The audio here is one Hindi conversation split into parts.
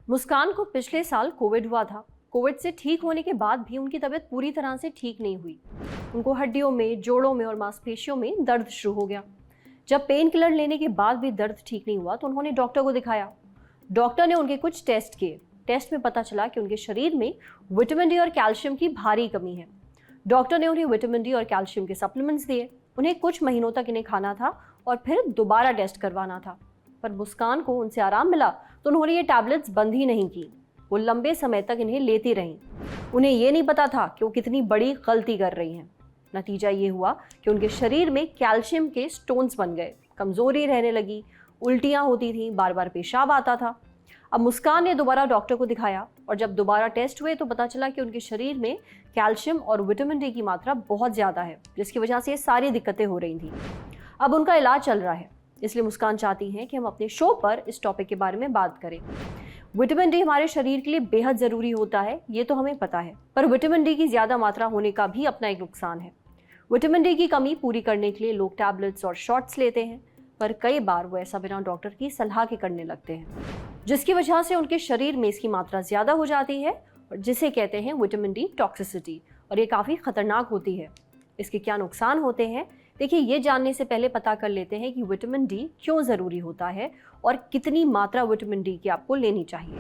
मुस्कान को पिछले साल कोविड हुआ था। कोविड से ठीक होने के बाद भी उनकी तबीयत पूरी तरह से ठीक नहीं हुई। उनको हड्डियों में, जोड़ों में और मांसपेशियों में दर्द शुरू हो गया। जब पेन किलर लेने के बाद भी दर्द ठीक नहीं हुआ तो उन्होंने डॉक्टर को दिखाया। डॉक्टर ने उनके कुछ टेस्ट किए। टेस्ट में पता चला कि उनके शरीर में विटामिन डी और कैल्शियम की भारी कमी है। डॉक्टर ने उन्हें विटामिन डी और कैल्शियम के सप्लीमेंट्स दिए। उन्हें कुछ महीनों तक इन्हें खाना था और फिर दोबारा टेस्ट करवाना था। पर मुस्कान को उनसे आराम मिला तो उन्होंने ये टैबलेट्स बंद ही नहीं की। वो लंबे समय तक इन्हें लेती रहीं। उन्हें ये नहीं पता था कि वो कितनी बड़ी गलती कर रही हैं। नतीजा ये हुआ कि उनके शरीर में कैल्शियम के स्टोन्स बन गए, कमज़ोरी रहने लगी, उल्टियाँ होती थीं, बार बार पेशाब आता था। अब मुस्कान ने दोबारा डॉक्टर को दिखाया और जब दोबारा टेस्ट हुए तो पता चला कि उनके शरीर में कैल्शियम और विटामिन डी की मात्रा बहुत ज़्यादा है, जिसकी वजह से ये सारी दिक्कतें हो रही थीं। अब उनका इलाज चल रहा है, इसलिए मुस्कान चाहती हैं कि हम अपने शो पर इस टॉपिक के बारे में बात करें। विटामिन डी हमारे शरीर के लिए बेहद ज़रूरी होता है, ये तो हमें पता है, पर विटामिन डी की ज़्यादा मात्रा होने का भी अपना एक नुकसान है। विटामिन डी की कमी पूरी करने के लिए लोग टैबलेट्स और शॉट्स लेते हैं, पर कई बार वो ऐसा बिना डॉक्टर की सलाह के करने लगते हैं, जिसकी वजह से उनके शरीर में इसकी मात्रा ज़्यादा हो जाती है और जिसे कहते हैं विटामिन डी टॉक्सिसिटी, और ये काफ़ी ख़तरनाक होती है। इसके क्या नुकसान होते हैं, देखिए, ये जानने से पहले पता कर लेते हैं कि विटामिन डी क्यों ज़रूरी होता है और कितनी मात्रा विटामिन डी की आपको लेनी चाहिए।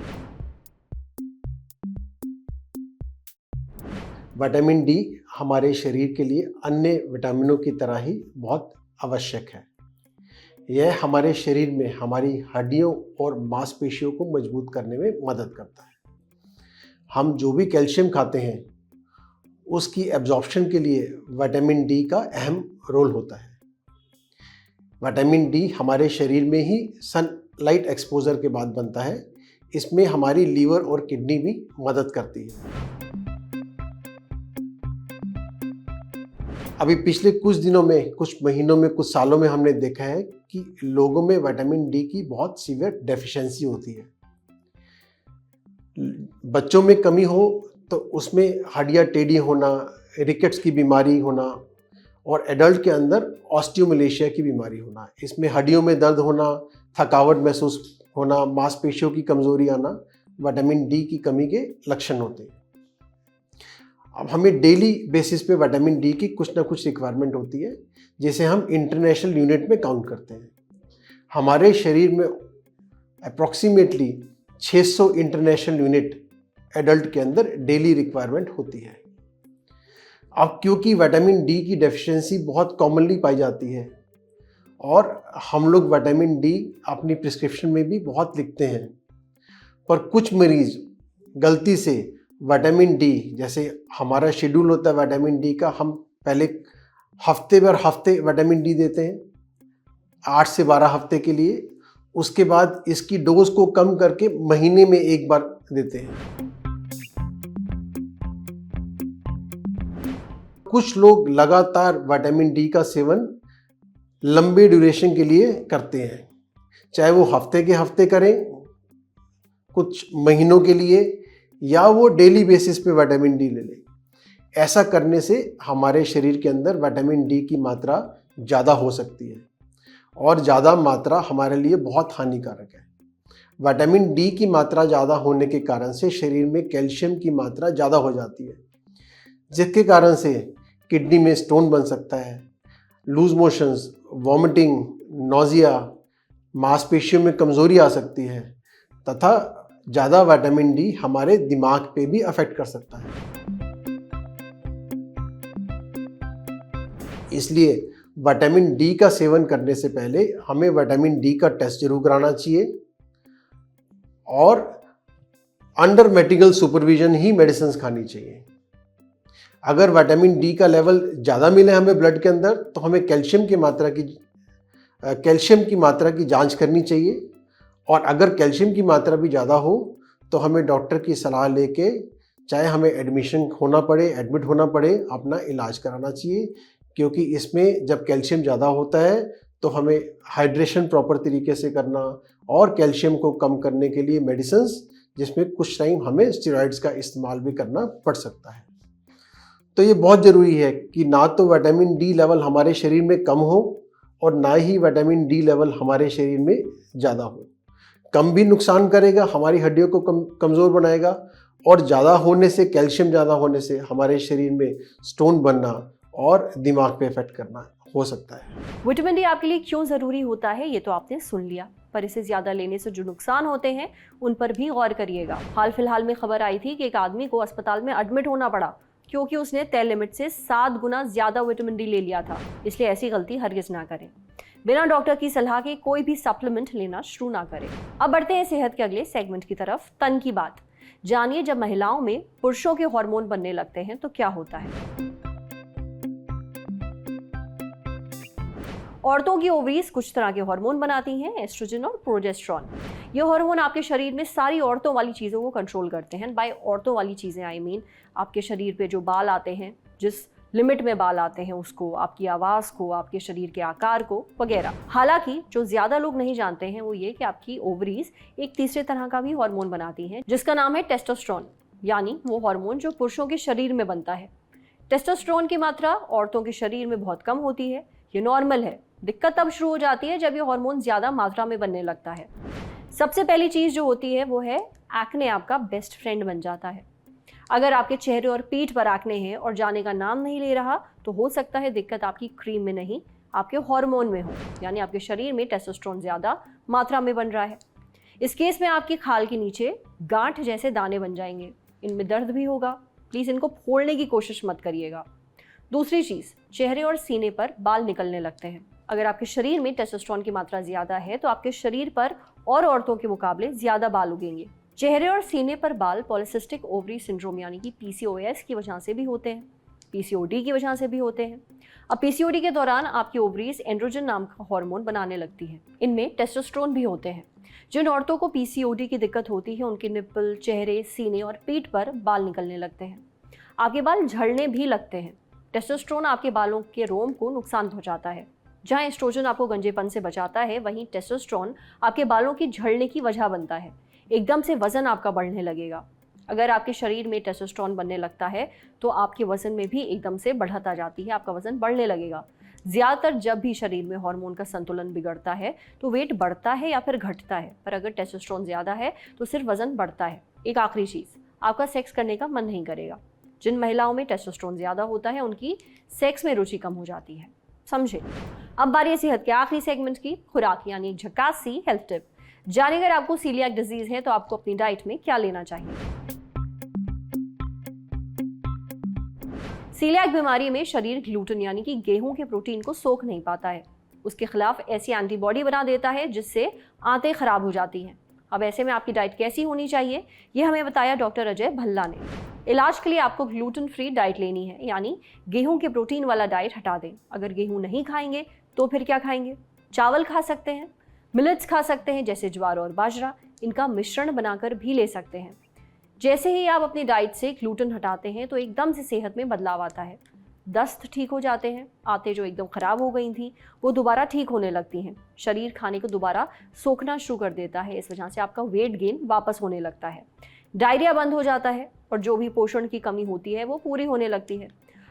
विटामिन डी हमारे शरीर के लिए अन्य विटामिनों की तरह ही बहुत आवश्यक है। यह हमारे शरीर में हमारी हड्डियों और मांसपेशियों को मजबूत करने में मदद करता है। हम जो भी कैल्शियम खाते हैं उसकी एब्जॉर्प्शन के लिए विटामिन डी का अहम रोल होता है। विटामिन डी हमारे शरीर में ही सनलाइट एक्सपोजर के बाद बनता है। इसमें हमारी लीवर और किडनी भी मदद करती है। अभी पिछले कुछ दिनों में, कुछ महीनों में, कुछ सालों में हमने देखा है कि लोगों में विटामिन डी की बहुत सीवियर डेफिशिएंसी होती है। बच्चों में कमी हो तो उसमें हड्डियाँ टेढ़ी होना, रिकेट्स की बीमारी होना, और एडल्ट के अंदर ऑस्टियोमलेशिया की बीमारी होना। इसमें हड्डियों में दर्द होना, थकावट महसूस होना, मांसपेशियों की कमजोरी आना विटामिन डी की कमी के लक्षण होते हैं। अब हमें डेली बेसिस पे विटामिन डी की कुछ ना कुछ रिक्वायरमेंट होती है, जिसे हम इंटरनेशनल यूनिट में काउंट करते हैं। हमारे शरीर में अप्रॉक्सीमेटली 600 इंटरनेशनल यूनिट एडल्ट के अंदर डेली रिक्वायरमेंट होती है। अब क्योंकि विटामिन डी की डेफिशिएंसी बहुत कॉमनली पाई जाती है और हम लोग विटामिन डी अपनी प्रिस्क्रिप्शन में भी बहुत लिखते हैं, पर कुछ मरीज गलती से विटामिन डी, जैसे हमारा शेड्यूल होता है विटामिन डी का, हम पहले हफ्ते भर विटामिन डी देते हैं 8 से 12 हफ्ते के लिए। उसके बाद इसकी डोज को कम करके महीने में एक बार देते हैं। कुछ लोग लगातार विटामिन डी का सेवन लंबे ड्यूरेशन के लिए करते हैं, चाहे वो हफ्ते के हफ्ते करें, कुछ महीनों के लिए, या वो डेली बेसिस पे विटामिन डी ले लें। ऐसा करने से हमारे शरीर के अंदर विटामिन डी की मात्रा ज़्यादा हो सकती है और ज़्यादा मात्रा हमारे लिए बहुत हानिकारक है। विटामिन डी की मात्रा ज़्यादा होने के कारण से शरीर में कैल्शियम की मात्रा ज़्यादा हो जाती है, जिसके कारण से किडनी में स्टोन बन सकता है, लूज मोशंस, वॉमिटिंग, नोजिया, मांसपेशियों में कमज़ोरी आ सकती है, तथा ज़्यादा विटामिन डी हमारे दिमाग पे भी अफेक्ट कर सकता है। इसलिए विटामिन डी का सेवन करने से पहले हमें विटामिन डी का टेस्ट जरूर कराना चाहिए और अंडर मेडिकल सुपरविजन ही मेडिसिन खानी चाहिए। अगर विटामिन डी का लेवल ज़्यादा मिले हमें ब्लड के अंदर, तो हमें कैल्शियम की मात्रा की जांच करनी चाहिए, और अगर कैल्शियम की मात्रा भी ज़्यादा हो तो हमें डॉक्टर की सलाह लेके, चाहे हमें एडमिट होना पड़े, अपना इलाज कराना चाहिए। क्योंकि इसमें जब कैल्शियम ज़्यादा होता है तो हमें हाइड्रेशन प्रॉपर तरीके से करना और कैल्शियम को कम करने के लिए मेडिसिन्स, जिसमें कुछ टाइम हमें स्टेरॉइड्स का इस्तेमाल भी करना पड़ सकता है। तो ये बहुत ज़रूरी है कि ना तो विटामिन डी लेवल हमारे शरीर में कम हो और ना ही विटामिन डी लेवल हमारे शरीर में ज़्यादा हो। कम भी नुकसान करेगा, हमारी हड्डियों को कमज़ोर बनाएगा, और ज़्यादा होने से, कैल्शियम ज़्यादा होने से हमारे शरीर में स्टोन बनना और दिमाग पे इफेक्ट करना हो सकता है। विटामिन डी आपके लिए क्यों ज़रूरी होता है ये तो आपने सुन लिया, पर इसे ज़्यादा लेने से जो नुकसान होते हैं उन पर भी गौर करिएगा। हाल फिलहाल में खबर आई थी कि एक आदमी को अस्पताल में एडमिट होना पड़ा क्योंकि उसने तय लिमिट से 7 गुना ज़्यादा विटामिन डी ले लिया था। इसलिए ऐसी गलती हरगिज़ ना करें। बिना डॉक्टर की सलाह के कोई भी सप्लीमेंट लेना शुरू ना करें। अब बढ़ते हैं सेहत के अगले सेगमेंट की तरफ, तन की बात। जानिए, जब महिलाओं में पुरुषों के हार्मोन बनने लगते हैं तो क्या होता है। औरतों की ओवरीज कुछ तरह के हार्मोन बनाती हैं, एस्ट्रोजन और प्रोजेस्टेरॉन। ये हार्मोन आपके शरीर में सारी औरतों वाली चीज़ों को कंट्रोल करते हैं। बाय औरतों वाली चीज़ें आई मीन आपके शरीर पे जो बाल आते हैं, जिस लिमिट में बाल आते हैं उसको, आपकी आवाज़ को, आपके शरीर के आकार को वगैरह। हालांकि जो ज़्यादा लोग नहीं जानते हैं वो ये कि आपकी ओवरीज एक तीसरे तरह का भी हार्मोन बनाती हैं जिसका नाम है टेस्टोस्टेरोन, यानी वो हार्मोन जो पुरुषों के शरीर में बनता है। टेस्टोस्टेरोन की मात्रा औरतों के शरीर में बहुत कम होती है, ये नॉर्मल है। दिक्कत तब शुरू हो जाती है जब ये हार्मोन ज़्यादा मात्रा में बनने लगता है। सबसे पहली चीज़ जो होती है वो है एक्ने आपका बेस्ट फ्रेंड बन जाता है। अगर आपके चेहरे और पीठ पर एक्ने हैं और जाने का नाम नहीं ले रहा तो हो सकता है दिक्कत आपकी क्रीम में नहीं, आपके हार्मोन में हो, यानी आपके शरीर में टेस्टोस्टेरोन ज़्यादा मात्रा में बन रहा है। इस केस में आपकी खाल के नीचे गांठ जैसे दाने बन जाएंगे, इनमें दर्द भी होगा। प्लीज़ इनको फोड़ने की कोशिश मत करिएगा। दूसरी चीज़, चेहरे और सीने पर बाल निकलने लगते हैं। अगर आपके शरीर में टेस्टोस्टेरोन की मात्रा ज़्यादा है तो आपके शरीर पर और औरतों के मुकाबले ज़्यादा बाल उगेंगे। चेहरे और सीने पर बाल पॉलिसिस्टिक ओवरी सिंड्रोम यानी कि PCOS की वजह से भी होते हैं, PCOD की वजह से भी होते हैं। अब PCOD के दौरान आपकी ओवरीज एंड्रोजन नाम का हार्मोन बनाने लगती है, इनमें टेस्टोस्टेरोन भी होते हैं। जिन औरतों को PCOD की दिक्कत होती है उनके निप्पल, चेहरे, सीने और पीठ पर बाल निकलने लगते हैं। आपके बाल झड़ने भी लगते हैं। टेस्टोस्टेरोन आपके बालों के रोम को नुकसान पहुंचाता है। जहां एस्ट्रोजन आपको गंजेपन से बचाता है, वहीं टेस्टोस्टेरोन आपके बालों की झड़ने की वजह बनता है। एकदम से वजन आपका बढ़ने लगेगा। अगर आपके शरीर में टेस्टोस्टेरोन बनने लगता है तो आपके वजन में भी एकदम से बढ़त आ जाती है, आपका वजन बढ़ने लगेगा। ज़्यादातर जब भी शरीर में हार्मोन का संतुलन बिगड़ता है तो वेट बढ़ता है या फिर घटता है, पर अगर टेस्टोस्टेरोन ज़्यादा है तो सिर्फ वजन बढ़ता है। एक आखिरी चीज़, आपका सेक्स करने का मन नहीं करेगा। जिन महिलाओं में टेस्टोस्टेरोन ज़्यादा होता है उनकी सेक्स में रुचि कम हो जाती है, समझे। अब बारी है सेहत के आखिरी सेगमेंट की, खुराक यानी एक झकास सी हेल्थ टिप। जानिए, अगर आपको सीलियाक डिजीज है तो आपको अपनी डाइट में क्या लेना चाहिए। सीलियाक बीमारी में शरीर ग्लूटेन यानी कि गेहूं के प्रोटीन को सोख नहीं पाता है। उसके खिलाफ ऐसी एंटीबॉडी बना देता है जिससे आंतें खराब हो जाती हैं। अब ऐसे में आपकी डाइट कैसी होनी चाहिए ये हमें बताया डॉक्टर अजय भल्ला ने। इलाज के लिए आपको ग्लूटेन फ्री डाइट लेनी है, यानी गेहूं के प्रोटीन वाला डाइट हटा दें। अगर गेहूं नहीं खाएंगे तो फिर क्या खाएंगे? चावल खा सकते हैं, मिलेट्स खा सकते हैं जैसे ज्वार और बाजरा, इनका मिश्रण बनाकर भी ले सकते हैं। जैसे ही आप अपनी डाइट से ग्लूटेन हटाते हैं तो एकदम से सेहत में बदलाव आता है। दस्त ठीक हो जाते हैं, आंतें जो एकदम खराब हो गई थी वो दोबारा ठीक होने लगती हैं। शरीर खाने को दोबारा सोखना शुरू कर देता है, इस वजह से आपका वेट गेन वापस होने लगता है। डायरिया बंद हो जाता है और जो भी पोषण की कमी होती है वो पूरी होने लगती है।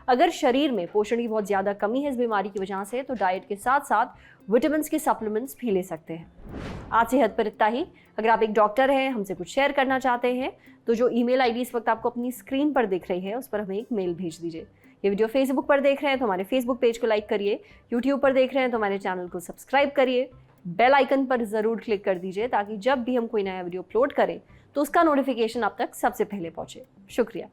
अगर शरीर में पोषण की बहुत ज़्यादा कमी है इस बीमारी की वजह से तो डाइट के साथ साथ विटामिन्स के सप्लीमेंट्स भी ले सकते हैं। आज सेहत पर इतना ही। अगर आप एक डॉक्टर हैं, हमसे कुछ शेयर करना चाहते हैं तो जो ईमेल आईडी इस वक्त आपको अपनी स्क्रीन पर दिख रही है उस पर हमें एक मेल भेज दीजिए। ये वीडियो फेसबुक पर देख रहे हैं तो हमारे फेसबुक पेज को लाइक करिए, यूट्यूब पर देख रहे हैं तो हमारे चैनल को सब्सक्राइब करिए, बेल आइकन पर ज़रूर क्लिक कर दीजिए ताकि जब भी हम कोई नया वीडियो अपलोड करें तो उसका नोटिफिकेशन आप तक सबसे पहले पहुंचे। शुक्रिया।